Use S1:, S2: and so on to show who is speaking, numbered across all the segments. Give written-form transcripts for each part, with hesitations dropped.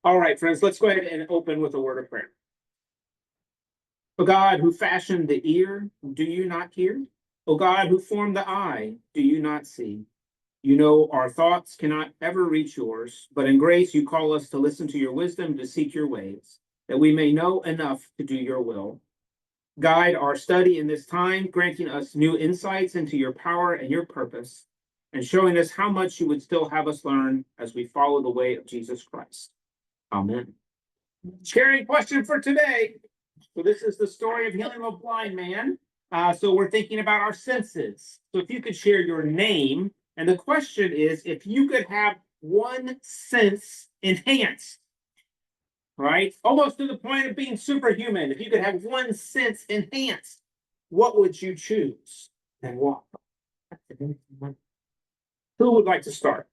S1: All right, friends, let's go ahead and open with a word of prayer. O God, who fashioned the ear, do you not hear? O God, who formed the eye, do you not see? You know our thoughts cannot ever reach yours, but in grace you call us to listen to your wisdom, to seek your ways, that we may know enough to do your will. Guide our study in this time, granting us new insights into your power and your purpose, and showing us how much you would still have us learn as we follow the way of Jesus Christ. Amen. Sharing question for today. So this is the story of healing a blind man. So we're thinking about our senses. So if you could share your name, and the question is, if you could have one sense enhanced, right? Almost to the point of being superhuman. If you could have one sense enhanced, what would you choose and why? Who would like to start?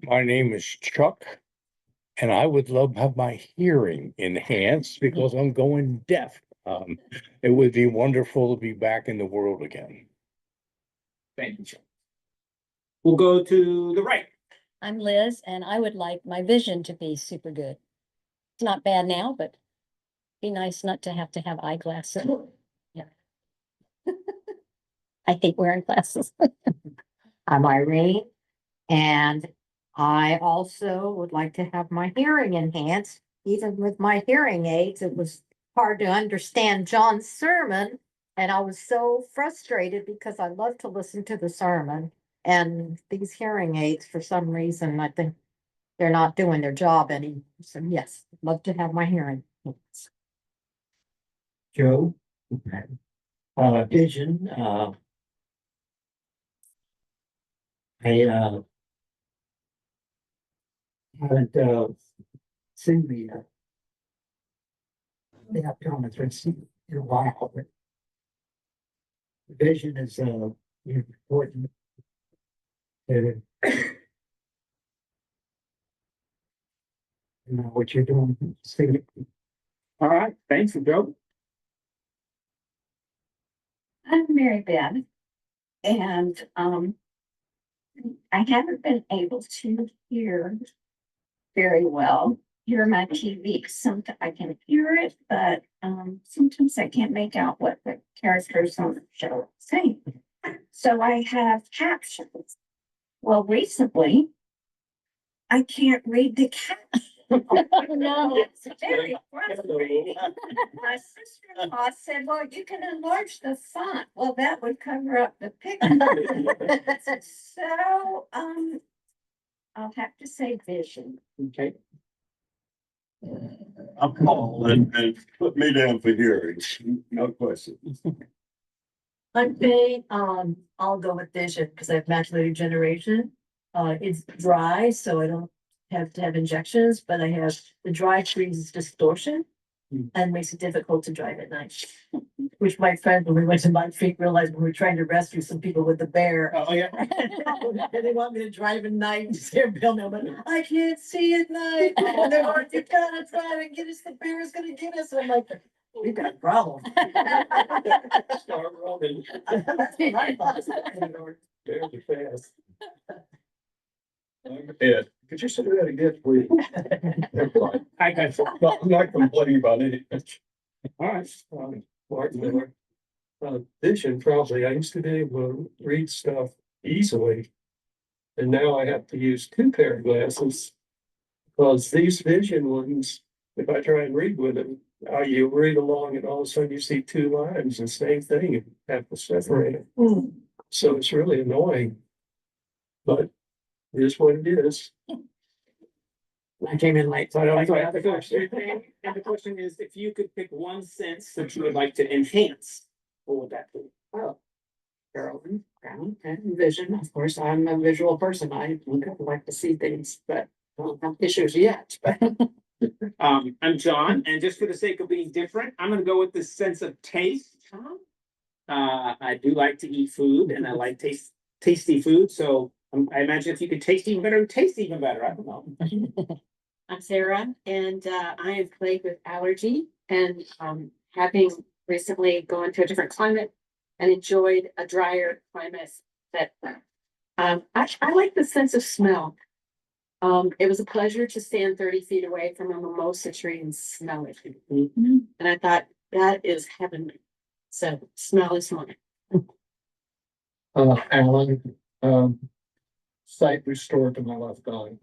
S2: My name is Chuck, and I would love to have my hearing enhanced because I'm going deaf. It would be wonderful to be back in the world again.
S1: Thank you, Chuck. We'll go to the right.
S3: I'm Liz, and I would like my vision to be super good. It's not bad now, but be nice not to have eyeglasses. Yeah. I hate wearing glasses.
S4: I'm Irene, and I also would like to have my hearing enhanced. Even with my hearing aids, it was hard to understand John's sermon, and I was so frustrated because I love to listen to the sermon. And these hearing aids, for some reason, I think they're not doing their job anymore. So yes, I'd love to have my hearing enhanced.
S5: Joe, vision, I haven't seen the optometrist in a while, but vision is important. You know what you're doing. See it.
S1: All right, thanks, Joe.
S6: I'm Mary Beth, and I haven't been able to hear very well. Hear my TV. Sometimes I can hear it, but sometimes I can't make out what the characters on the show are saying. So I have captions. Well, recently, I can't read the captions.
S3: No.
S6: It's very frustrating. My sister-in-law said, well, you can enlarge the font. Well, that would cover up the picture. So, I'll have to say vision.
S1: Okay.
S7: I'm calling and put me down for hearing. No question.
S8: I'm Faye. I'll go with vision because I have macular degeneration. It's dry, so I don't have to have injections, but I have the dry freeze distortion and makes it difficult to drive at night. Which my friend, when we went to Montfreet, realized we were trying to rescue some people with the bear.
S1: Oh, yeah.
S8: And they want me to drive at night. They're building, but I can't see at night. And they're like, you gotta drive and get us. The bear is gonna get us. And I'm like, we've got a problem.
S5: Start rolling.
S8: That's what I thought.
S5: Very fast. Yeah, could you say that again, please? Never mind.
S1: I got you.
S5: I'm not complaining about anything.
S1: All right.
S5: Mark Miller. Vision, probably. I used to be able to read stuff easily. And now I have to use two pair of glasses. Because these vision ones, if I try and read with them, you read along and all of a sudden you see two lines, the same thing, and have to separate it. So it's really annoying. But it is what it is. I came in late, so I don't
S1: And
S5: have the question.
S1: the question is, if you could pick one sense that you would like to enhance, what would that be?
S4: Oh, Carolyn, ground and vision. Of course, I'm a visual person. I would like to see things, but I don't have issues yet. But
S1: I'm John, and just for the sake of being different, I'm going to go with the sense of taste. I do like to eat food, and I like tasty food. So I imagine if you could taste even better, taste even better. I don't know.
S6: I'm Sarah, and I am plagued with allergy, and having recently gone to a different climate and enjoyed a drier climate, that I like the sense of smell.
S9: It was a pleasure to stand 30 feet away from a mimosa tree and smell it.
S1: Mm-hmm.
S9: And I thought, that is heavenly. So smell is one.
S5: Alan, sight restored to my left eye.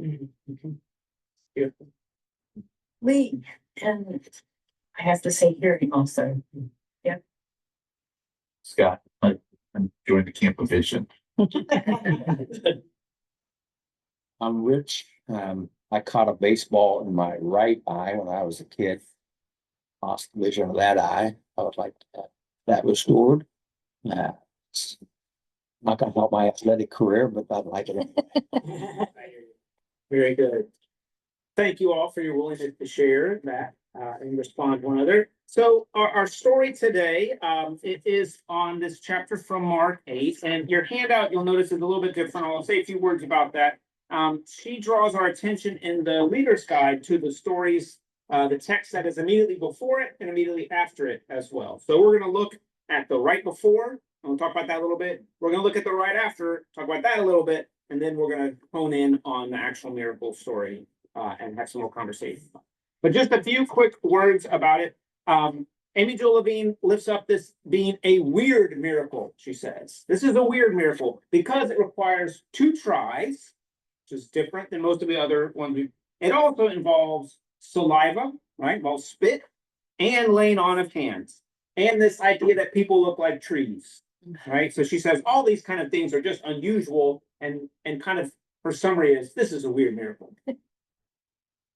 S6: Lee, and I have to say hearing also.
S10: Scott, I'm joined the Camp of Vision.
S2: I'm Rich. I caught a baseball in my right eye when I was a kid. Lost vision of that eye. I would like that restored. It's not gonna help my athletic career, but I'd like it.
S1: Very good. Thank you all for your willingness to share that and respond to one another. So our story today, it is on this chapter from Mark 8, and your handout, you'll notice, is a little bit different. I'll say a few words about that. She draws our attention in the Leader's Guide to the stories, the text that is immediately before it and immediately after it as well. So we're going to look at the right before, and we'll talk about that a little bit. We're going to look at the right after, talk about that a little bit, and then we're going to hone in on the actual miracle story and have some more conversation. But just a few quick words about it. Amy Jo Levine lifts up this being a weird miracle, she says. This is a weird miracle because it requires 2 tries, which is different than most of the other ones. It also involves saliva, right? Involves spit and laying on of hands. And this idea that people look like trees, right? So she says all these kind of things are just unusual and kind of her summary is this is a weird miracle.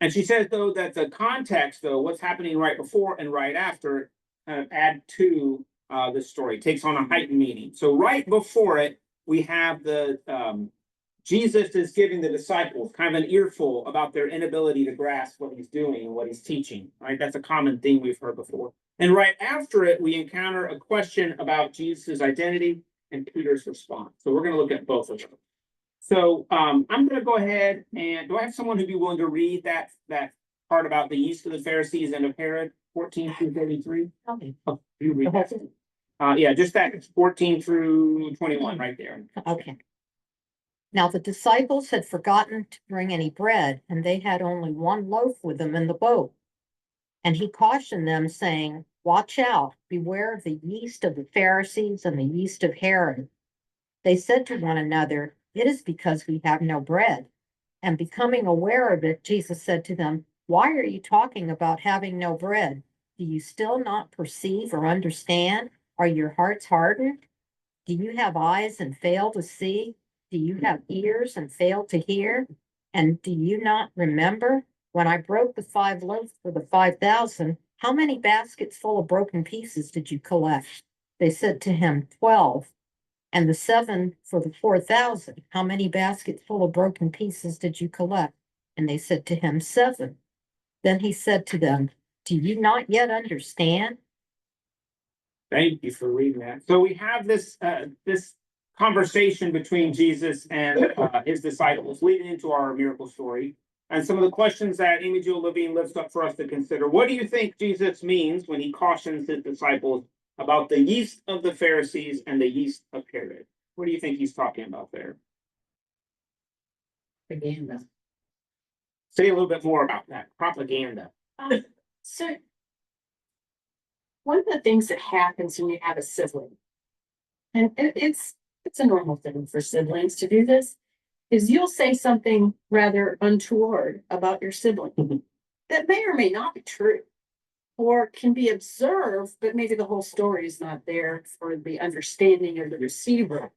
S1: And she says, though, that the context, though, what's happening right before and right after kind of add to this story, takes on a heightened meaning. So right before it, we have the Jesus is giving the disciples kind of an earful about their inability to grasp what he's doing and what he's teaching, right? That's a common theme we've heard before. And right after it, we encounter a question about Jesus' identity and Peter's response. So we're going to look at both of them. So I'm going to go ahead and do I have someone who'd be willing to read that part about the yeast of the Pharisees and of Herod, 14 through 33? Oh, you read that. Yeah, just that 14 through 21 right there.
S4: Okay. Now the disciples had forgotten to bring any bread, and they had only 1 loaf with them in the boat. And he cautioned them, saying, "Watch out, beware of the yeast of the Pharisees and the yeast of Herod." They said to one another, "It is because we have no bread." And becoming aware of it, Jesus said to them, "Why are you talking about having no bread? Do you still not perceive or understand? Are your hearts hardened? Do you have eyes and fail to see? Do you have ears and fail to hear? And do you not remember when I broke the 5 loaves for the 5,000? How many baskets full of broken pieces did you collect?" They said to him, 12. "And the 7 for the 4,000, how many baskets full of broken pieces did you collect?" And they said to him, 7. Then he said to them, "Do you not yet understand?"
S1: Thank you for reading that. So we have this conversation between Jesus and his disciples leading into our miracle story. And some of the questions that Amy Jo Levine lifts up for us to consider. What do you think Jesus means when he cautions his disciples about the yeast of the Pharisees and the yeast of Herod? What do you think he's talking about there?
S9: Propaganda.
S1: Say a little bit more about that. Propaganda.
S9: So one of the things that happens when you have a sibling, and it's a normal thing for siblings to do this, is you'll say something rather untoward about your sibling that may or may not be true, or can be observed, but maybe the whole story is not there for the understanding of the receiver.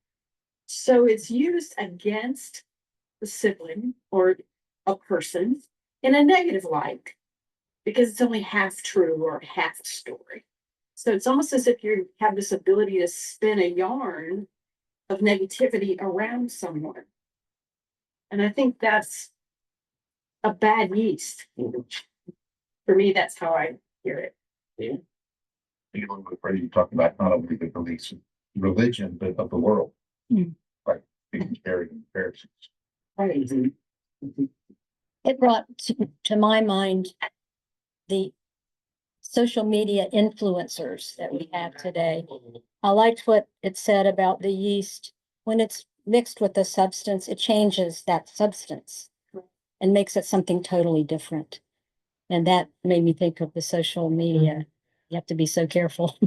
S9: So it's used against the sibling or a person in a negative light because it's only half true or half story. So it's almost as if you have this ability to spin a yarn of negativity around someone. And I think that's a bad yeast. For me, that's how I hear it.
S1: Yeah.
S10: You know, where you talk about not only the beliefs of religion, but of the world. Like being carried in Pharisees.
S9: Right.
S3: It brought to my mind the social media influencers that we have today. I liked what it said about the yeast. When it's mixed with the substance, it changes that substance. and makes it something totally different. And that made me think of the social media. You have to be so careful.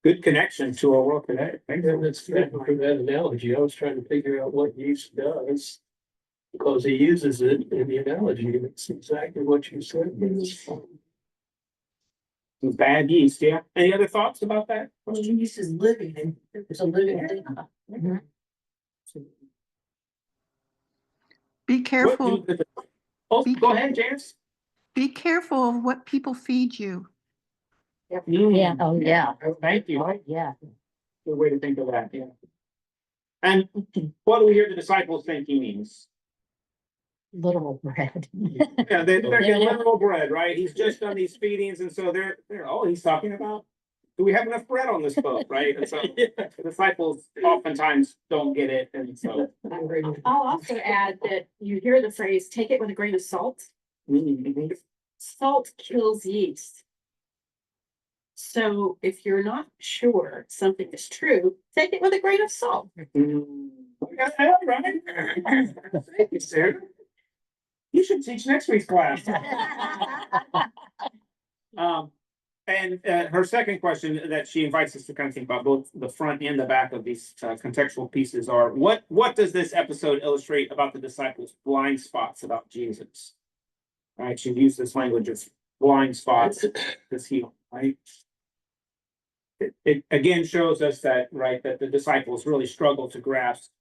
S1: Good connection to our work today. Thanks.
S5: And that's good for that analogy. I was trying to figure out what use does. Because he uses it in the analogy, and it's exactly what you said.
S1: Some bad yeast, yeah. Any other thoughts about that?
S8: Yeast is living, and it's a living thing.
S11: Be
S1: What
S11: careful,
S1: do the- Oh, go ahead, James.
S11: be careful of what people feed you.
S3: Yeah. Oh, yeah.
S1: Thank you.
S4: Yeah.
S1: Good way to think of that, yeah. And what do we hear the disciples think he means?
S4: Literal bread.
S1: Yeah, they're getting literal bread, right? He's just done these feedings, and so they're he's talking about, do we have enough bread on this boat, right? And so the disciples oftentimes don't get it, and so.
S9: I'll also add that you hear the phrase, take it with a grain of salt. Salt kills yeast. So if you're not sure something is true, take it with a grain of salt.
S1: Right? Thank you, Sarah. You should teach next week's class. And her second question that she invites us to kind of think about, both the front and the back of these contextual pieces, are what does this episode illustrate about the disciples' blind spots about Jesus? Right, she used this language of blind spots to heal, right? It again shows us that, right, that the disciples really struggle to grasp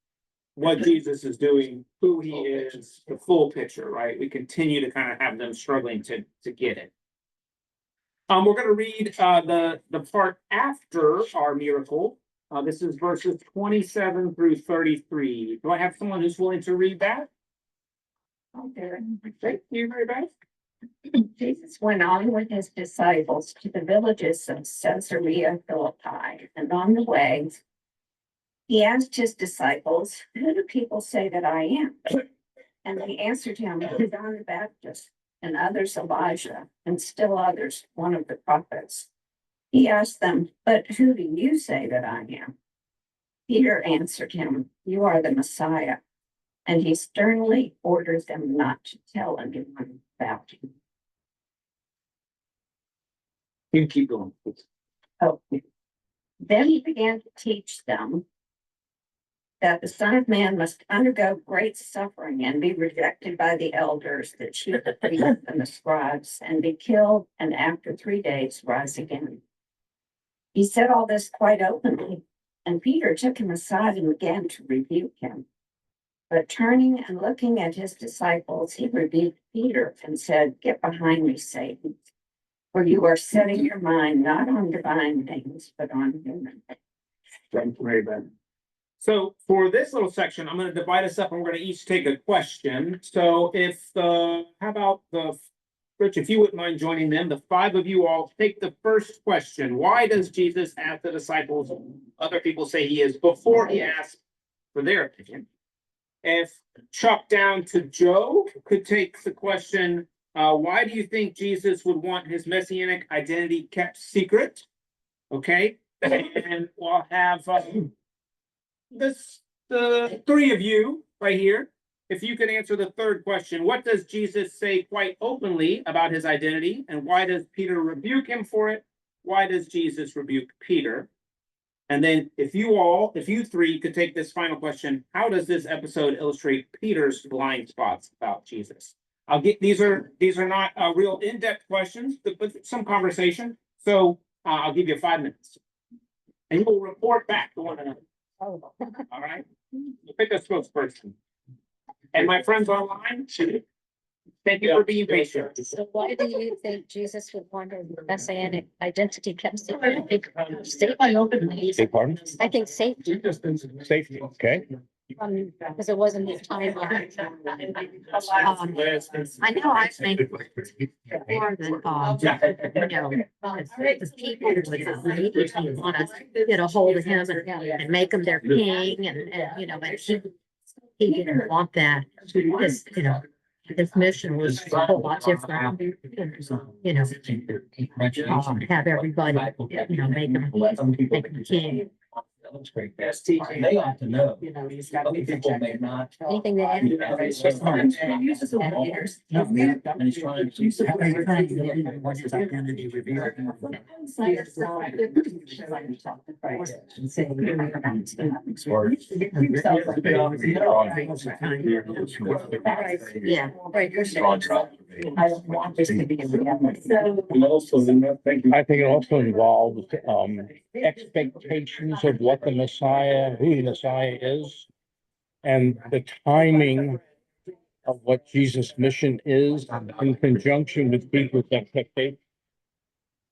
S1: what Jesus is doing, who he is, the full picture, right? We continue to kind of have them struggling to get it. We're going to read the part after our miracle. This is verses 27 through 33. Do I have someone who's willing to read that?
S6: Okay.
S1: Thank you, Mary Beth.
S6: Jesus went on with his disciples to the villages of Caesarea Philippi, and on the way, he asked his disciples, "Who do people say that I am?" And they answered him, "John the Baptist, and others Elijah, and still others, one of the prophets." He asked them, "But who do you say that I am?" Peter answered him, "You are the Messiah." And he sternly ordered them not to tell anyone about him.
S1: You can keep going.
S6: Oh. Then he began to teach them that the Son of Man must undergo great suffering and be rejected by the elders, the chief priests and the scribes, and be killed, and after 3 days rise again. He said all this quite openly, and Peter took him aside and began to rebuke him. But turning and looking at his disciples, he rebuked Peter and said, "Get behind me, Satan, for you are setting your mind not on divine things, but on human things."
S1: Thank you, Mary Beth. So for this little section, I'm going to divide us up, and we're going to each take a question. So how about Rich, if you wouldn't mind joining them, the 5 of you all take the first question. Why does Jesus ask the disciples, other people say he is, before he asks for their opinion? If Chuck down to Joe could take the question, why do you think Jesus would want his messianic identity kept secret? Okay, and we'll have the 3 of you right here. If you could answer the third question, what does Jesus say quite openly about his identity, and why does Peter rebuke him for it? Why does Jesus rebuke Peter? And then if you 3 could take this final question, how does this episode illustrate Peter's blind spots about Jesus? These are not real in-depth questions, but some conversation. So I'll give you 5 minutes, and you will report back to one another. All right. We'll pick a spokesperson. And my friends online, thank you for being patient.
S3: So why do you think Jesus would want his messianic identity kept secret? Safety.
S2: Beg pardon?
S3: I think safety,
S2: Safety, okay.
S3: because it wasn't his timeline.
S4: I know I've made before that, the people would want to get a hold of him and make him their king, and he didn't want that. His, his mission was a whole lot different. Have everybody, make him king.
S2: That's great.
S9: Yes, teaching.
S2: They ought to know.
S9: You know, he's got.
S2: Other people may not.
S3: Anything that
S9: And it's just hard. And he uses the leaders.
S2: No, and he's trying to.
S9: How are you trying to get him when his identity revealed?
S4: Yeah.
S9: I don't want this to be a reality. So.
S5: And also, thank you.
S12: I think it also involves expectations of what the Messiah, who the Messiah is, and the timing of what Jesus' mission is in conjunction with people's expectations.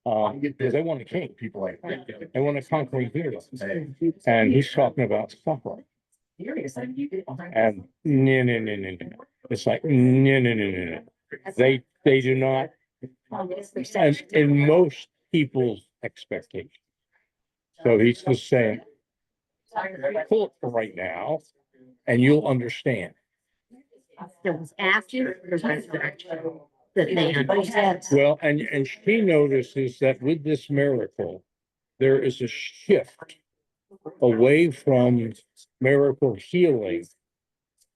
S12: Because they want a king,
S10: People like.
S12: they want a conquering hero, and he's talking about suffering. And no. It's like, no. They do not, and in most people's expectations. So he's just saying, pull it for right now, and you'll understand.
S4: It was after the resurrection that they understood.
S12: Well, and she notices that with this miracle, there is a shift away from miracle healing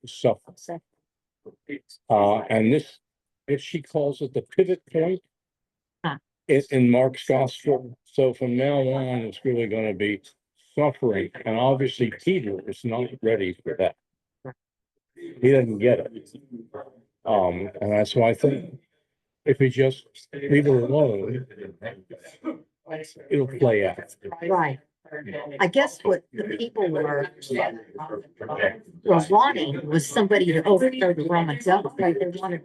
S12: to suffering. And this, if she calls it the pivot point in Mark's gospel. So from now on, it's really going to be suffering. And obviously Peter is not ready for that. He doesn't get it. And that's why I think if we just leave it alone, it'll play out.
S4: Right. I guess what the people were wanting was somebody to overthrow the Roman government. They wanted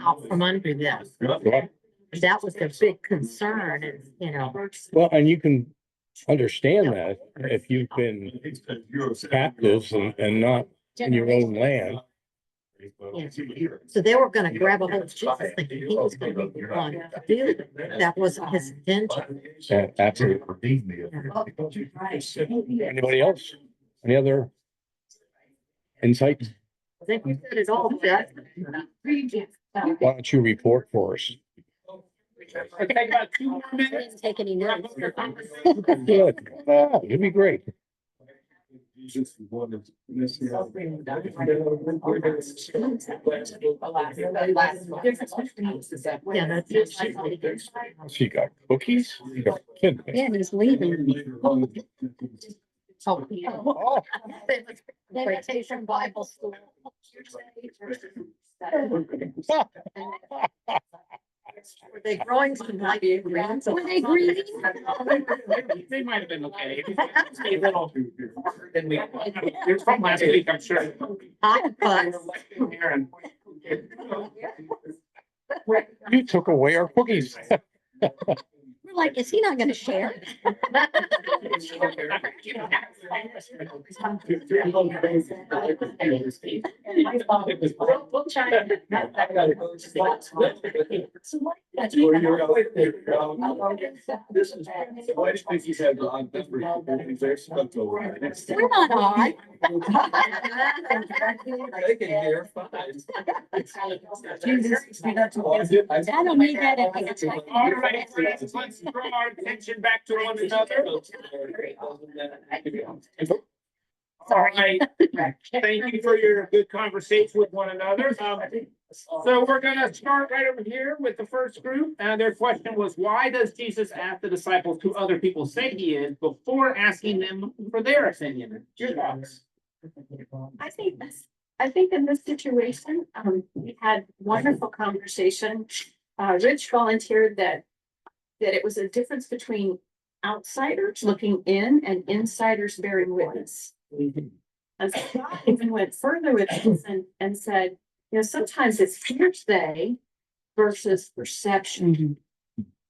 S4: out from under them.
S12: Right.
S4: That was their big concern, and you know.
S12: Well, and you can understand that if you've been captives and not in your own land.
S4: So they were gonna grab a hold of Jesus, thinking he was gonna be the one to do it. That wasn't his intention.
S12: Yeah, absolutely. Anybody else? Any other insights?
S4: I think we said it all, Jeff.
S12: Why don't you report for us?
S1: Okay, about 2 more
S3: I
S1: minutes.
S3: didn't take any notes.
S12: Good. It'd be great.
S4: Yeah, that's.
S12: She got cookies? You got kid.
S3: Yeah, he's leaving.
S4: Oh,
S12: Oh,
S3: Meditation Bible school.
S4: were they growing some like greens?
S3: Were they greedy?
S1: They might have been okay. Stay a little. Then we, there's from last week, I'm sure.
S4: Hot fudge.
S12: you took away our cookies.
S3: We're like, is he not gonna share? We're not odd.
S5: They can hear fine.
S3: I don't need that.
S1: All right, let's draw our attention back to one another. All right, thank you for your good conversation with one another. So we're gonna start right over here with the first group. Their question was, why does Jesus ask the disciples who other people say he is before asking them for their opinion? Your thoughts?
S9: I think in this situation, we had wonderful conversation. Rich volunteered that it was a difference between outsiders looking in and insiders bearing witness. And so I even went further with this and said, you know, sometimes it's hearsay versus perception.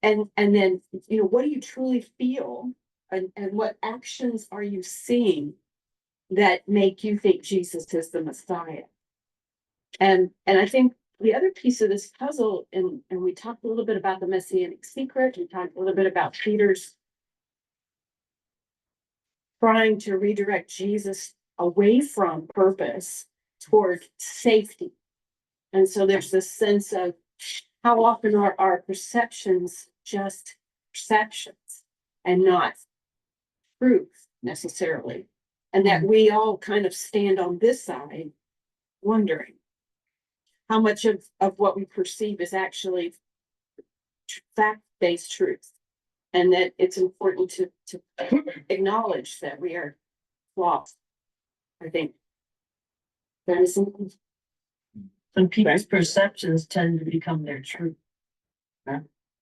S9: And then, you know, what do you truly feel? And what actions are you seeing that make you think Jesus is the Messiah? And I think the other piece of this puzzle, and we talked a little bit about the Messianic secret, we talked a little bit about Peter's trying to redirect Jesus away from purpose toward safety. And so there's this sense of how often are our perceptions just perceptions and not truth. necessarily. And that we all kind of stand on this side wondering how much of what we perceive is actually fact-based truth. And that it's important to acknowledge that we are flawed. I think. That is,
S8: And people's perceptions tend to become their truth.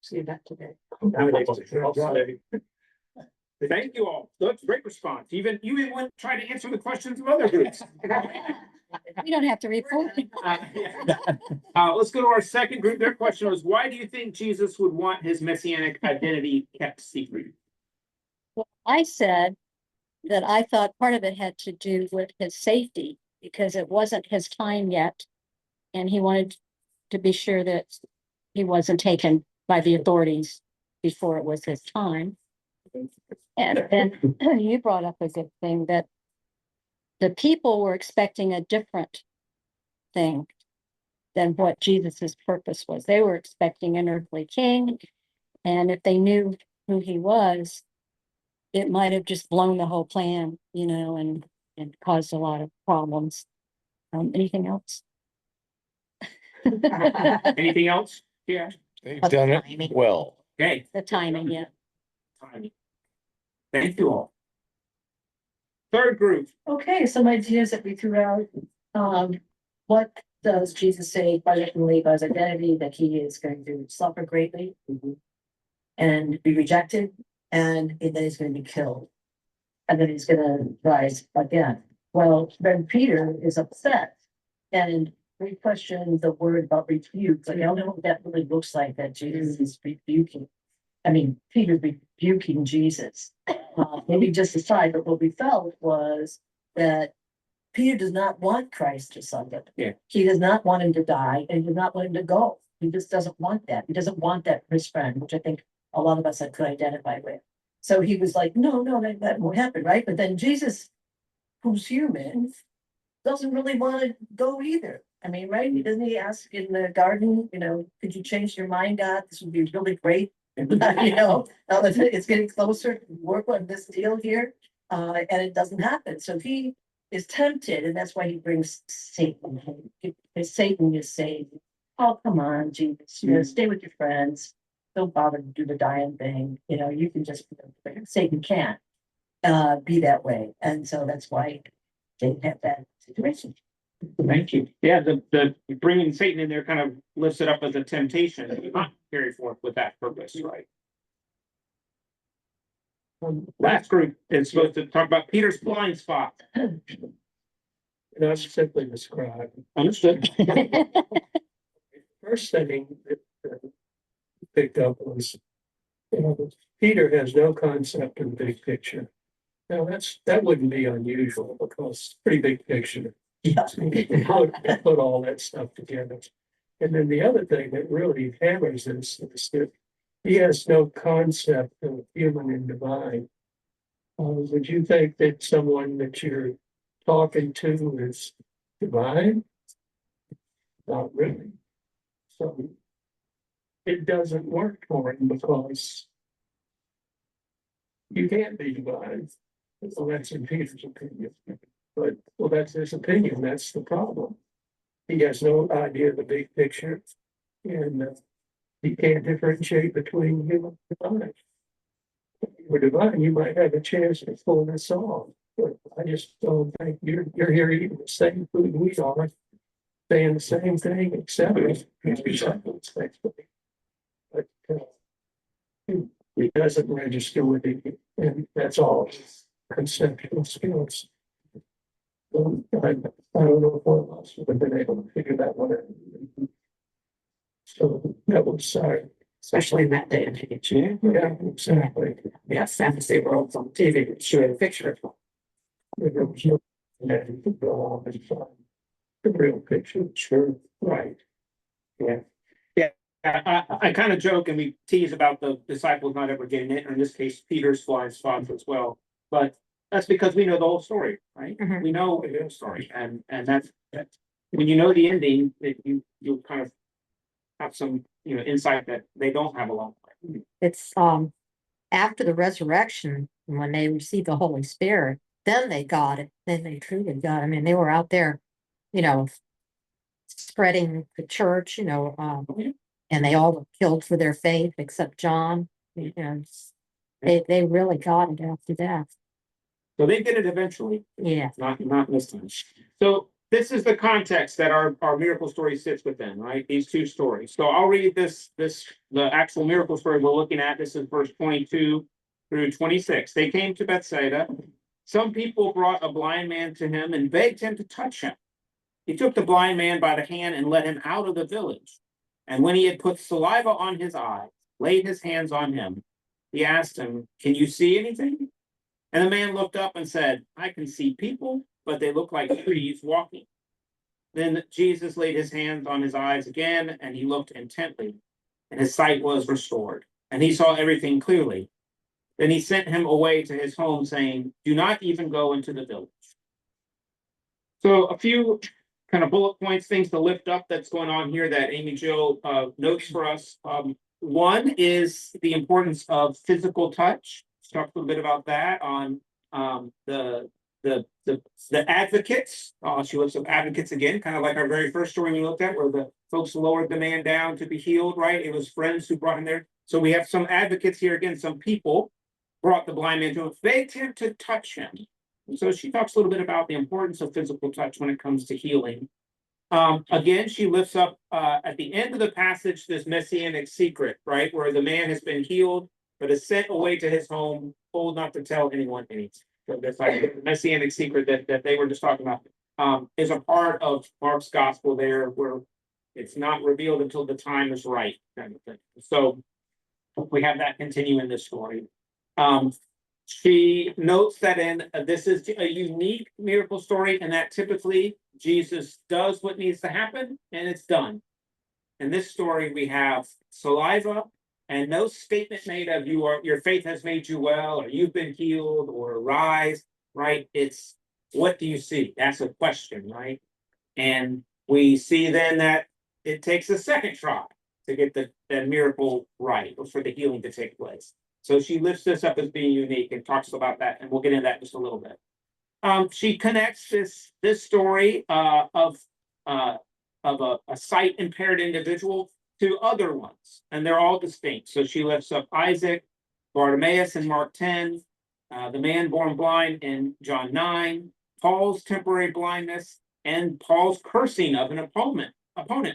S9: see that today.
S1: Thank you all. That's a great response. You even went try to answer the questions of other groups.
S3: We don't have to report.
S1: Let's go to our second group. Their question was, why do you think Jesus would want his messianic identity kept secret?
S3: Well, I said that I thought part of it had to do with his safety because it wasn't his time yet. And he wanted to be sure that he wasn't taken by the authorities before it was his time. And then you brought up a good thing that the people were expecting a different thing than what Jesus's purpose was. They were expecting an earthly king. And if they knew who he was, it might have just blown the whole plan, and caused a lot of problems. Anything else?
S1: Anything else? Yeah.
S12: They've done it well.
S1: Okay.
S3: The timing, yeah.
S1: Thank you all. Third group.
S8: Okay, some ideas that we threw out. What does Jesus say abundantly about his identity, that he is going to suffer greatly and be rejected, and that he's going to be killed, and then he's going to rise again. Well, then Peter is upset and we question the word about rebuke. Like, I don't know what that really looks like, that Jesus is rebuking. I mean, Peter's rebuking Jesus. Maybe just aside, but what we felt was that Peter does not want Christ to suffer.
S1: Yeah.
S8: He does not want him to die, and he does not want him to go. He just doesn't want that. He doesn't want that for his friend, which I think a lot of us could identify with. So he was like, no, that won't happen, right? But then Jesus, who's human, doesn't really want to go either. I mean, right? He ask in the garden, could you change your mind, God? This would be really great. Now that it's getting closer to work on this deal here, and it doesn't happen. So he is tempted, and that's why he brings Satan. Because Satan is saying, oh, come on, Jesus, stay with your friends. Don't bother to do the dying thing. You can just, Satan can't be that way. And so that's why they have that situation.
S1: Thank you. Yeah, the bringing Satan in there kind of lifts it up as a temptation. It not carry forth with that purpose, right? Last group is supposed to talk about Peter's blind spot.
S5: And I simply describe.
S1: Understood.
S5: First thing that picked up was, Peter has no concept of the big picture. Now that wouldn't be unusual because it's a pretty big picture. Put all that stuff together. And then the other thing that really hammers this is that he has no concept of human and divine. Would you think that someone that you're talking to is divine? Not really. So it doesn't work for him because you can't be divine. So that's in Peter's opinion. But, well, that's his opinion. That's the problem. He has no idea of the big picture, and he can't differentiate between human and divine. If you were divine, you might have a chance to pull this off. But I just don't think you're here eating the same food we are, saying the same thing, etc. But it doesn't register with him, and that's all conceptual skills. I don't know if one of us would have been able to figure that one out. So that was
S9: Especially in that day and age.
S5: yeah, exactly.
S9: Yes, fantasy worlds on TV, showing a picture.
S5: There was no that you could go on and find the real picture. Sure, right.
S1: Yeah. I kind of joke and we tease about the disciples not ever getting it, or in this case, Peter's blind spots as well. But that's because we know the whole story, right?
S4: Mhm.
S1: We know the whole story, and that's when you know the ending, that you'll kind of have some insight that they don't have a long way.
S4: It's after the resurrection, when they received the Holy Spirit, then they got it. Then they truly got it. I mean, they were out there, you know, spreading the church, and they all were killed for their faith except John. They really got it after that.
S1: So they get it eventually,
S4: Yeah.
S1: not this time. So this is the context that our miracle story sits within, right? These two stories. So I'll read the actual miracle story we're looking at. This is verse 22 through 26. They came to Bethsaida. Some people brought a blind man to him and begged him to touch him. He took the blind man by the hand and led him out of the village. And when he had put saliva on his eyes, laid his hands on him, he asked him, "Can you see anything?" And the man looked up and said, "I can see people, but they look like trees walking." Then Jesus laid his hands on his eyes again, and he looked intently, and his sight was restored, and he saw everything clearly. Then he sent him away to his home, saying, "Do not even go into the village." So a few kind of bullet points, things to lift up that's going on here that Amy Jo notes for us. One is the importance of physical touch. Let's talk a little bit about that on the advocates. She lifts up advocates again, kind of like our very first story we looked at, where the folks lowered the man down to be healed, right? It was friends who brought him there. So we have some advocates here again, some people brought the blind man to him, begged him to touch him. And so she talks a little bit about the importance of physical touch when it comes to healing. Again, she lifts up at the end of the passage this messianic secret, right, where the man has been healed, but is sent away to his home, told not to tell anyone anything. So that's like the messianic secret that they were just talking about is a part of Mark's gospel there, where it's not revealed until the time is right, kind of thing. So we have that continue in this story. She notes that this is a unique miracle story, and that typically Jesus does what needs to happen, and it's done. In this story, we have saliva and no statement made of your faith has made you well, or you've been healed, or rise, right? It's what do you see? That's a question, right? And we see then that it takes a second try to get the miracle right, or for the healing to take place. So she lifts this up as being unique and talks about that, and we'll get into that in just a little bit. She connects this story of a sight impaired individual to other ones, and they're all distinct. So she lifts up Isaac, Bartimaeus in Mark 10, the man born blind in John 9, Paul's temporary blindness, and Paul's cursing of an opponent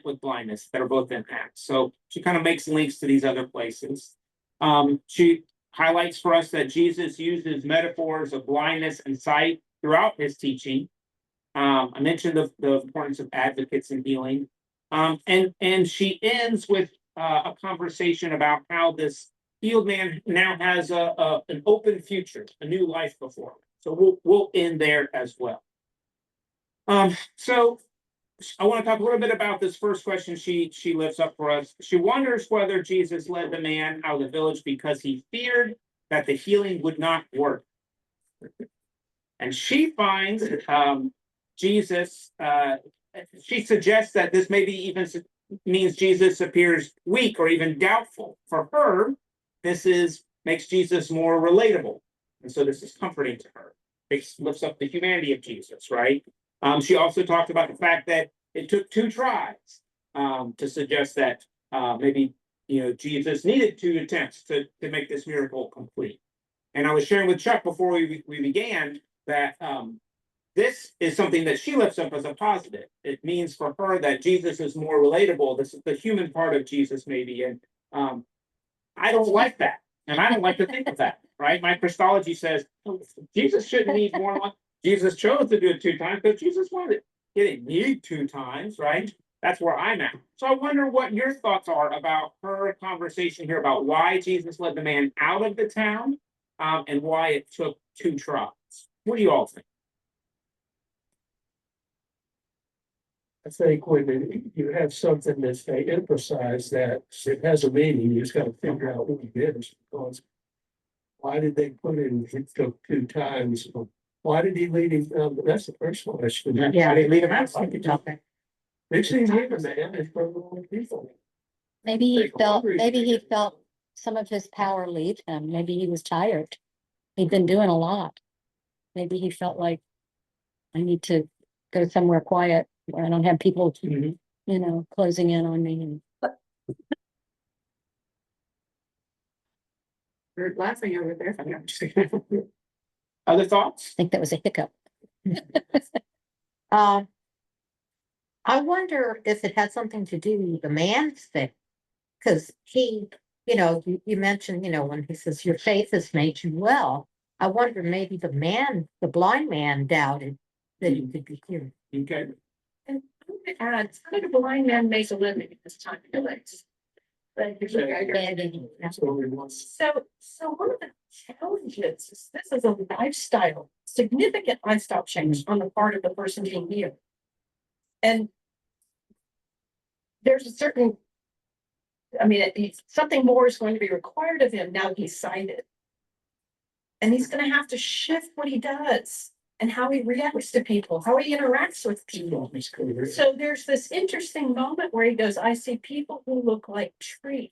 S1: with blindness that are both in Acts. So she kind of makes links to these other places. She highlights for us that Jesus uses metaphors of blindness and sight throughout his teaching. I mentioned the importance of advocates in healing. And she ends with a conversation about how this healed man now has an open future, a new life before him. So we'll end there as well. So I want to talk a little bit about this first question she lifts up for us. She wonders whether Jesus led the man out of the village because he feared that the healing would not work. And she finds Jesus, she suggests that this maybe even means Jesus appears weak or even doubtful. For her, this makes Jesus more relatable. And so this is comforting to her. It lifts up the humanity of Jesus, right? She also talked about the fact that it took 2 tries to suggest that maybe Jesus needed 2 attempts to make this miracle complete. And I was sharing with Chuck before we began that this is something that she lifts up as a positive. It means for her that Jesus is more relatable. This is the human part of Jesus, maybe. And I don't like that. And I don't like to think of that, right? My Christology says Jesus shouldn't need more than one. Jesus chose to do it 2 times because Jesus wanted it. He didn't need 2 times, right? That's where I'm at. So I wonder what your thoughts are about her conversation here about why Jesus led the man out of the town and why it took 2 tries. What do you all think?
S5: I think when you have something that they emphasize that it has a meaning, you just got to figure out what it is. Because why did they put in it took 2 times? Why did he lead him down? That's the first question.
S4: Yeah.
S1: Why did he lead him out?
S5: They seem to him, man, it's for the wrong people.
S3: Maybe he felt some of his power leave him. Maybe he was tired. He'd been doing a lot. Maybe he felt like, I need to go somewhere quiet where I don't have people,
S1: Mhm.
S3: you know, closing in on me.
S9: We're laughing over there. I'm just kidding.
S1: Other thoughts?
S3: I think that was a hiccup.
S4: Um, I wonder if it had something to do with the man's thing. Cause he, you know, you mentioned, you know, when he says your faith has made you well. I wonder maybe the blind man doubted that he could be healed.
S1: Okay.
S9: And I'm gonna add, how did a blind man make a living at this time of your life? But so one of the challenges is this is a lifestyle, significant lifestyle change on the part of the person being healed. And there's a certain, I mean, something more is going to be required of him now that he's sighted. And he's going to have to shift what he does and how he reacts to people, how he interacts with people. So there's this interesting moment where he goes, I see people who look like trees,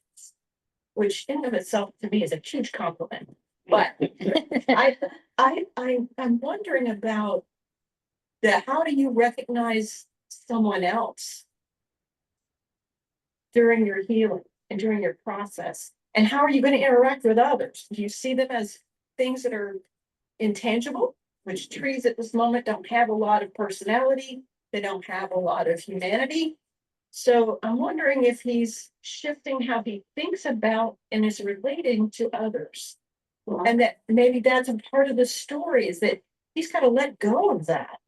S9: which in of itself to me is a huge compliment. But I'm wondering about how do you recognize someone else during your healing and during your process? And how are you going to interact with others? Do you see them as things that are intangible, which trees at this moment don't have a lot of personality, they don't have a lot of humanity? So I'm wondering if he's shifting how he thinks about and is relating to others. And that maybe that's a part of the story, is that he's got to let go of that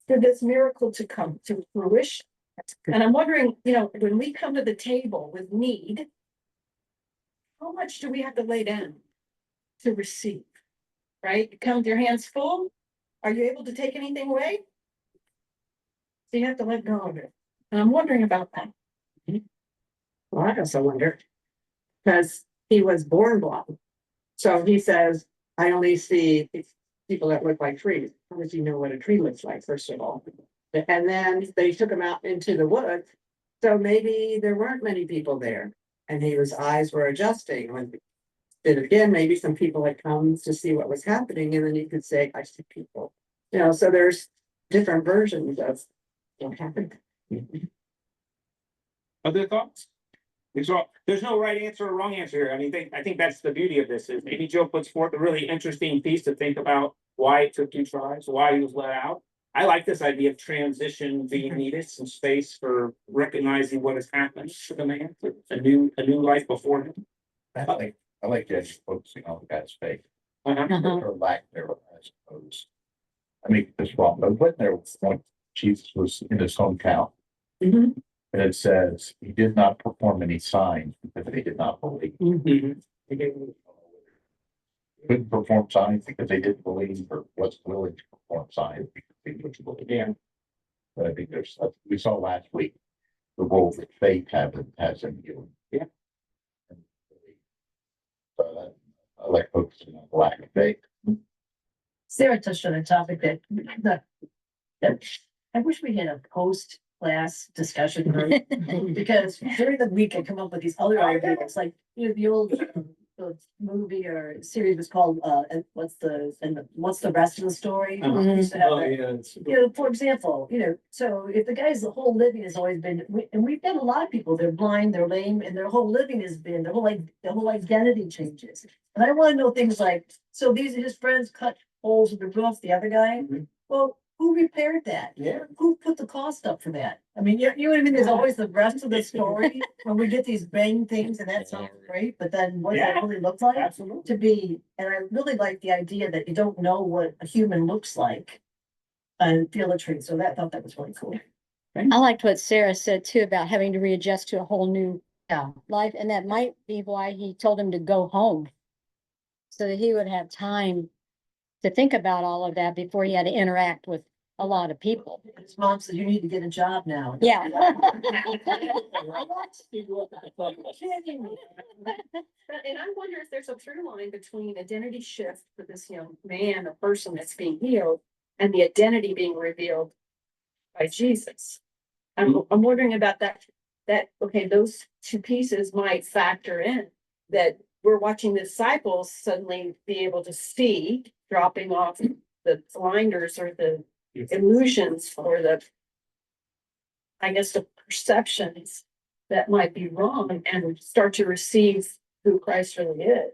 S9: for this miracle to come to fruition. And I'm wondering, you know, when we come to the table with need, how much do we have to lay down to receive? Right? You come with your hands full. Are you able to take anything away? So you have to let go of it. And I'm wondering about that.
S13: Well, I also wonder, because he was born blind. So he says, I only see people that look like trees. How does he know what a tree looks like, first of all? And then they took him out into the woods. So maybe there weren't many people there. And his eyes were adjusting. When then again, maybe some people had come to see what was happening, and then he could say, I see people. You know, so there's different versions of what happened.
S1: Other thoughts? There's no right answer or wrong answer here. I mean, I think that's the beauty of this, is maybe Joe puts forth a really interesting piece to think about why it took 2 tries, why he was let out. I like this idea of transition being needed, some space for recognizing what has happened to the man, a new life before him.
S10: I like just focusing on the guy's faith.
S1: Uh-huh.
S10: Or lack thereof, I suppose. I mean, this wrong, but when there was when Jesus was in his hometown.
S13: Mhm.
S10: And it says he did not perform any signs because they did not believe.
S1: Mhm.
S10: Couldn't perform signs because they didn't believe, or wasn't willing to perform signs because they didn't believe.
S1: Yeah.
S10: But I think we saw last week the role that faith has in you.
S1: Yeah.
S10: So I like focusing on the lack of faith.
S8: Sarah touched on a topic that I wish we had a post-class discussion, right? Because during the week I come up with these other ideas, like, you know, the old movie or series was called and what's the rest of the story? Used to have that. You know, for example, you know, so if the guy's whole living has always been, and we've got a lot of people, they're blind, they're lame, and their whole living has been, their whole identity changes. And I want to know things like, so these are his friends cut holes in the roof, the other guy. Well, who repaired that?
S1: Yeah.
S8: Who put the cost up for that? I mean, you know what I mean? There's always the rest of the story when we get these bang things, and that sounds great, but then what does that really look like?
S1: Absolutely.
S8: To be, and I really like the idea that you don't know what a human looks like and feel the truth. So thought that was really cool.
S3: I liked what Sarah said too about having to readjust to a whole new life. And that might be why he told him to go home, so that he would have time to think about all of that before he had to interact with a lot of people.
S8: His mom said, you need to get a job now.
S3: Yeah.
S9: And I wonder if there's a through line between identity shift for this young man, a person that's being healed, and the identity being revealed by Jesus. I'm wondering about that, okay, those 2 pieces might factor in that we're watching the disciples suddenly be able to see, dropping off the blinders or the illusions or the, I guess, the perceptions that might be wrong and start to receive who Christ really is.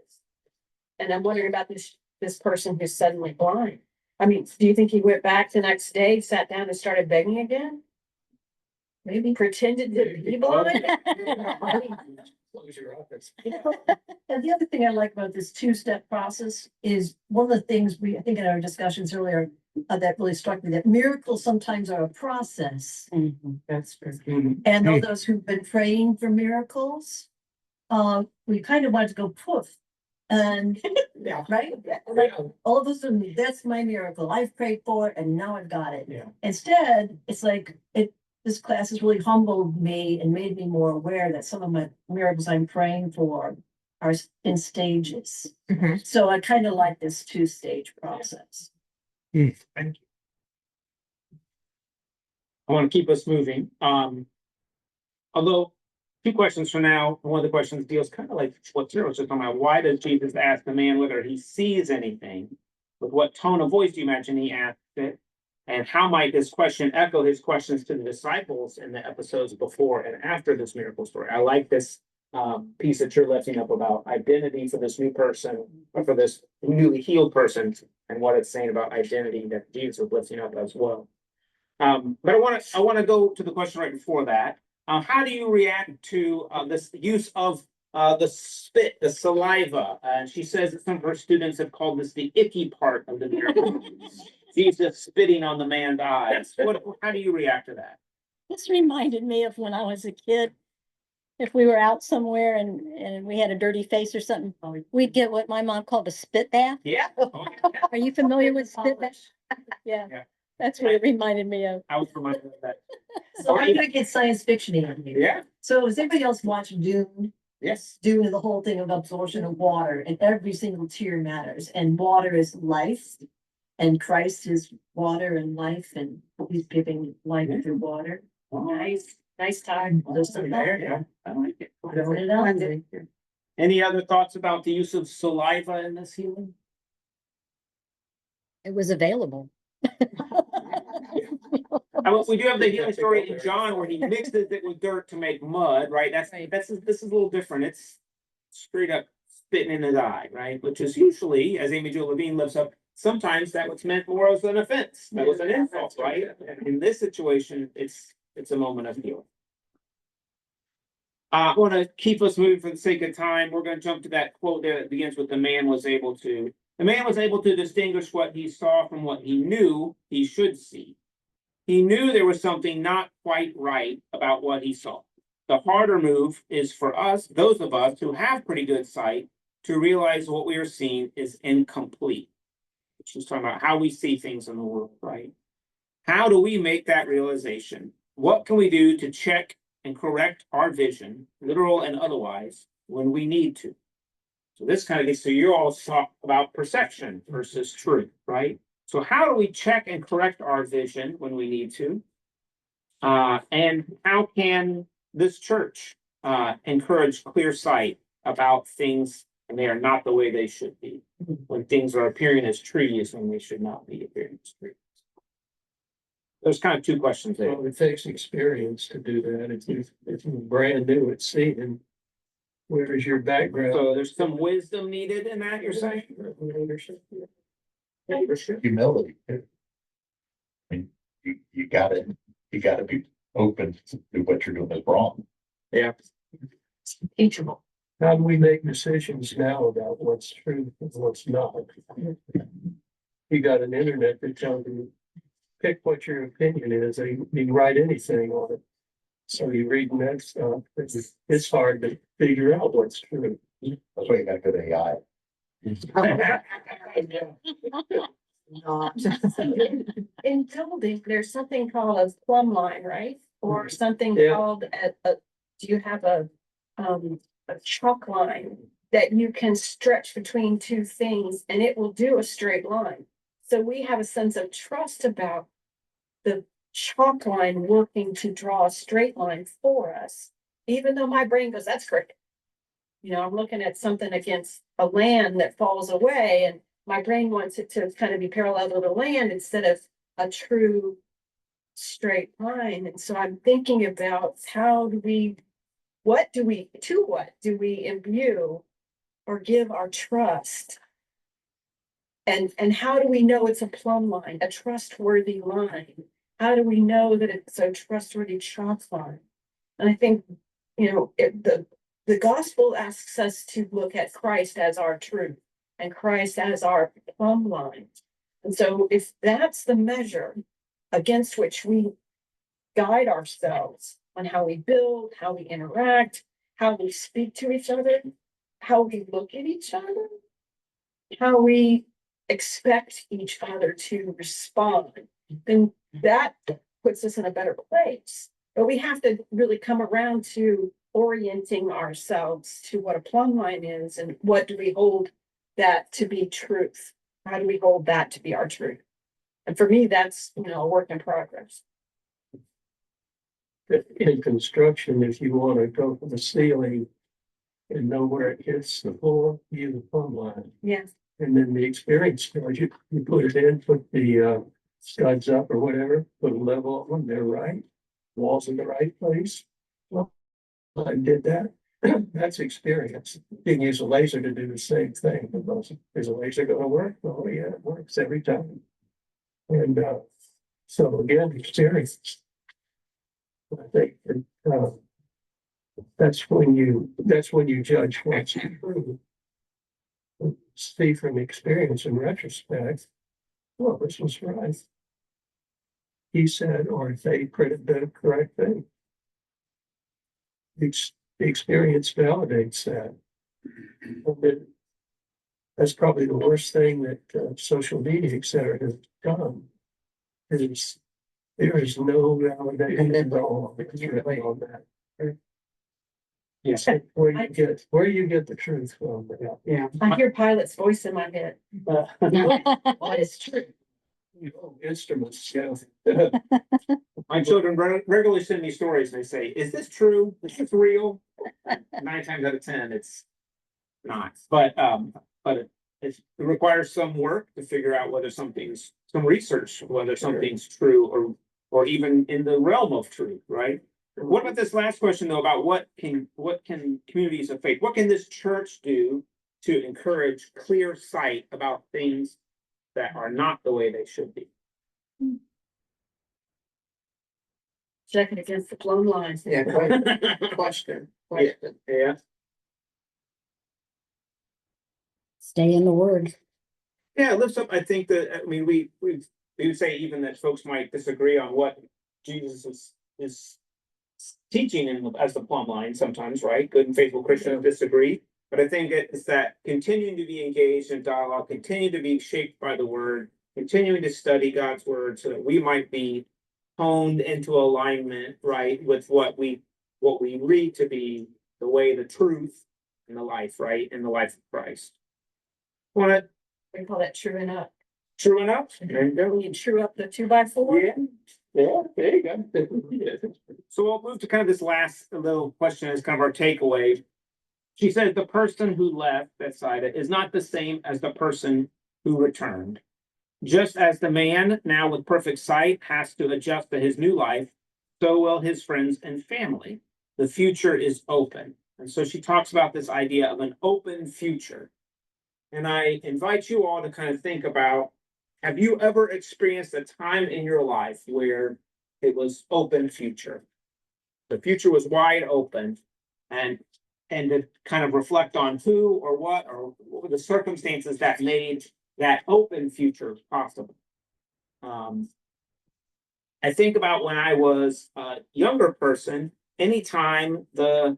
S9: And I'm wondering about this person who's suddenly blind. I mean, do you think he went back the next day, sat down and started begging again? Maybe pretended to be blind?
S5: Close your eyes.
S8: And the other thing I like about this two-step process is one of the things I think in our discussions earlier, that really struck me, that miracles sometimes are a process.
S13: That's true.
S1: Mhm.
S8: And all those who've been praying for miracles, we kind of want to go poof. And,
S5: Yeah.
S8: right? Like, all of a sudden, that's my miracle. I've prayed for it and now I've got it.
S5: Yeah.
S8: Instead, it's like, this class has really humbled me and made me more aware that some of my miracles I'm praying for are in stages.
S4: Mhm.
S8: So I kind of like this two-stage process.
S1: Thank you. I want to keep us moving. Although, 2 questions for now. One of the questions deals kind of like what Sarah was just talking about. Why does Jesus ask the man whether he sees anything? With what tone of voice do you imagine he asked it? And how might this question echo his questions to the disciples in the episodes before and after this miracle story? I like this piece that you're lifting up about identity for this new person, or for this newly healed person, and what it's saying about identity that Jesus was lifting up as well. But I want to go to the question right before that. How do you react to this use of the spit, the saliva? And she says that some of her students have called this the icky part of the miracle. Jesus spitting on the man's eyes. How do you react to that?
S3: This reminded me of when I was a kid. If we were out somewhere and we had a dirty face or something, we'd get what my mom called a spit bath.
S1: Yeah.
S3: Are you familiar with spit bath? Yeah,
S1: Yeah.
S3: that's what it reminded me of.
S1: I was reminded of that.
S8: So I'm gonna get science fiction in here.
S1: Yeah.
S8: So has anybody else watched Dune?
S1: Yes.
S8: Dune, the whole thing of absorption of water, and every single tear matters, and water is life. And Christ is water and life, and he's giving life through water.
S9: Nice time.
S1: Listen there, yeah. I like it.
S8: Throwing it out there.
S1: Any other thoughts about the use of saliva in this healing?
S3: It was available.
S1: We do have the healing story in John where he mixes it with dirt to make mud, right? This is a little different. It's straight up spitting in his eye, right? Which is usually, as Amy Jo Levine lifts up, sometimes that was meant more as an offense. That was an insult, right? And in this situation, it's a moment of healing. I want to keep us moving for the sake of time. We're going to jump to that quote there that begins with the man was able to distinguish what he saw from what he knew he should see. He knew there was something not quite right about what he saw. The harder move is for us, those of us who have pretty good sight, to realize what we are seeing is incomplete. She's talking about how we see things in the world, right? How do we make that realization? What can we do to check and correct our vision, literal and otherwise, when we need to? So this kind of gets to you all talk about perception versus truth, right? So how do we check and correct our vision when we need to? And how can this church encourage clear sight about things and they are not the way they should be? When things are appearing as trees when they should not be appearing as trees. There's kind of 2 questions there.
S5: Well, it takes experience to do that. If you're brand new at seeing, where is your background?
S1: So there's some wisdom needed in that, you're saying?
S10: Humility. I mean, you gotta be open to what you're doing is wrong.
S1: Yeah.
S8: Teachable.
S5: How do we make decisions now about what's true and what's not? You got an internet that tells you, pick what your opinion is, and you can write anything on it. So you read that stuff, it's hard to figure out what's true.
S10: That's why you got good AI.
S8: Not.
S9: In building, there's something called a plumb line, right? Or something
S5: Yeah.
S9: called do you have a chalk line that you can stretch between 2 things and it will do a straight line? So we have a sense of trust about the chalk line working to draw a straight line for us, even though my brain goes, that's crooked. You know, I'm looking at something against a land that falls away and my brain wants it to kind of be parallel to the land instead of a true straight line. And so I'm thinking about what do we imbue or give our trust? And how do we know it's a plumb line, a trustworthy line? How do we know that it's a trustworthy chalk line? And I think, you know, the gospel asks us to look at Christ as our truth and Christ as our plumb line. And so if that's the measure against which we guide ourselves on how we build, how we interact, how we speak to each other, how we look at each other, how we expect each other to respond, then that puts us in a better place. But we have to really come around to orienting ourselves to what a plumb line is and what do we hold that to be truth? How do we hold that to be our truth? And for me, that's, you know, a work in progress.
S5: In construction, if you want to go for the ceiling and know where it hits the floor, use the plumb line.
S9: Yes.
S5: And then the experience goes, you put it in, put the studs up or whatever, put a level on them, they're right. Walls in the right place. Well, I did that. That's experience. You can use a laser to do the same thing. Is a laser going to work? Oh yeah, it works every time. And so again, experience. I think that's when you judge what's true. See from experience in retrospect, well, this was right. He said, or they did the correct thing. The experience validates that. And that's probably the worst thing that social media, et cetera, has done. Is there is no validation at all on that. Yes, where you get the truth from.
S13: Yeah.
S9: I hear Pilot's voice in my head.
S5: What is true? Instruments, yeah.
S1: My children regularly send me stories and they say, is this true? Is this real? 9 times out of 10, it's not. But it requires some work to figure out whether some research, whether something's true or even in the realm of truth, right? What about this last question though, about what can communities of faith, what can this church do to encourage clear sight about things that are not the way they should be?
S9: Checking against the plumb lines.
S13: Yeah, question.
S1: Yeah.
S3: Stay in the word.
S1: Yeah, it lifts up. I think that, I mean, we would say even that folks might disagree on what Jesus is teaching as the plumb line sometimes, right? Good and faithful Christians disagree. But I think it's that continuing to be engaged in dialogue, continuing to be shaped by the word, continuing to study God's word so that we might be honed into alignment, right, with what we read to be the way, the truth, and the life, right, and the life of Christ. What?
S9: We call that truing up.
S1: Truing up? There you go.
S9: You true up the 2x4.
S1: Yeah, there you go. So we'll move to kind of this last little question as kind of our takeaway. She says the person who left Bethsaida is not the same as the person who returned. Just as the man now with perfect sight has to adjust to his new life, so will his friends and family. The future is open. And so she talks about this idea of an open future. And I invite you all to kind of think about, have you ever experienced a time in your life where it was open future? The future was wide open, and to kind of reflect on who or what were the circumstances that made that open future possible. I think about when I was a younger person, anytime the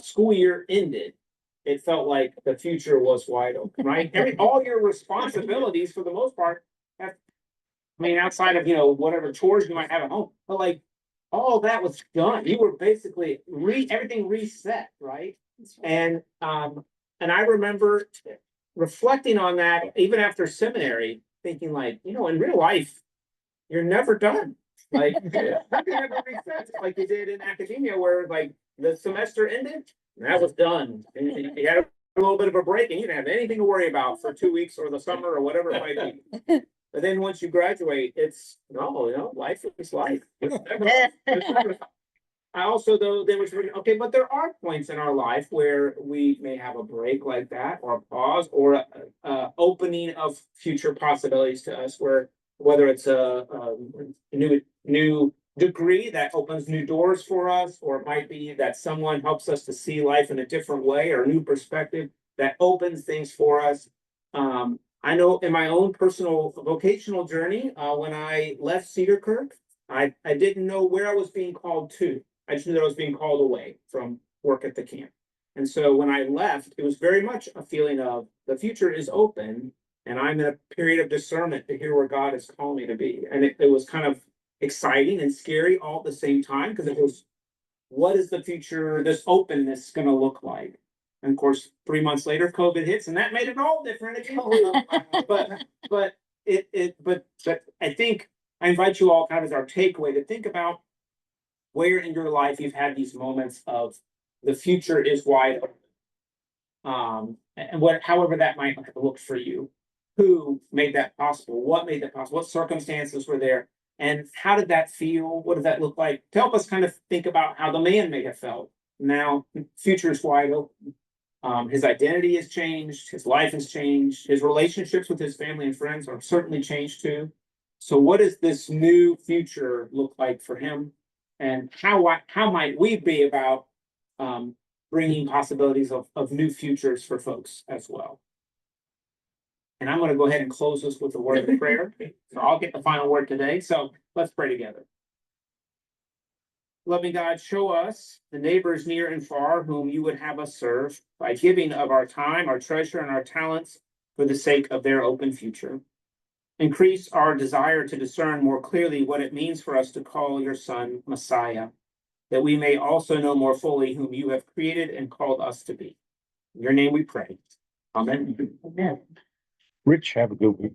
S1: school year ended, it felt like the future was wide open, right? All your responsibilities for the most part outside of, whatever chores you might have at home, but like all that was done. You were basically everything reset, right? And I remember reflecting on that even after seminary, thinking like, in real life, you're never done. Like, nothing ever resets like you did in academia, where like the semester ended, And that was done. And you had a little bit of a break and you didn't have anything to worry about for 2 weeks or the summer or whatever it might be. But then once you graduate, it's, no, life is life. I also, though, then was, okay, but there are points in our life where we may have a break like that, or a pause, or a opening of future possibilities to us, where whether it's a new degree that opens new doors for us, or it might be that someone helps us to see life in a different way, or a new perspective that opens things for us. I know in my own personal vocational journey, when I left Cedar Kirk, I didn't know where I was being called to. I just knew that I was being called away from work at the camp. And so when I left, it was very much a feeling of the future is open and I'm in a period of discernment to hear where God is calling me to be. And it was kind of exciting and scary all at the same time, because it was, what is the future, this openness going to look like? And of course, 3 months later, COVID hits, and that made it all different again. but I think I invite you all kind of as our takeaway to think about where in your life you've had these moments of the future is wide open. And however that might look for you. Who made that possible? What made that possible? What circumstances were there? And how did that feel? What did that look like? To help us kind of think about how the man may have felt. Now, future is wide open. His identity has changed. His life has changed. His relationships with his family and friends are certainly changed too. So what does this new future look like for him? And how might we be about bringing possibilities of new futures for folks as well? And I'm going to go ahead and close this with a word of prayer. So I'll get the final word today. So let's pray together. Loving God, show us the neighbors near and far whom you would have us serve by giving of our time, our treasure, and our talents for the sake of their open future. Increase our desire to discern more clearly what it means for us to call your Son Messiah, that we may also know more fully whom you have created and called us to be. In your name we pray. Amen.
S12: Rich, have a good week.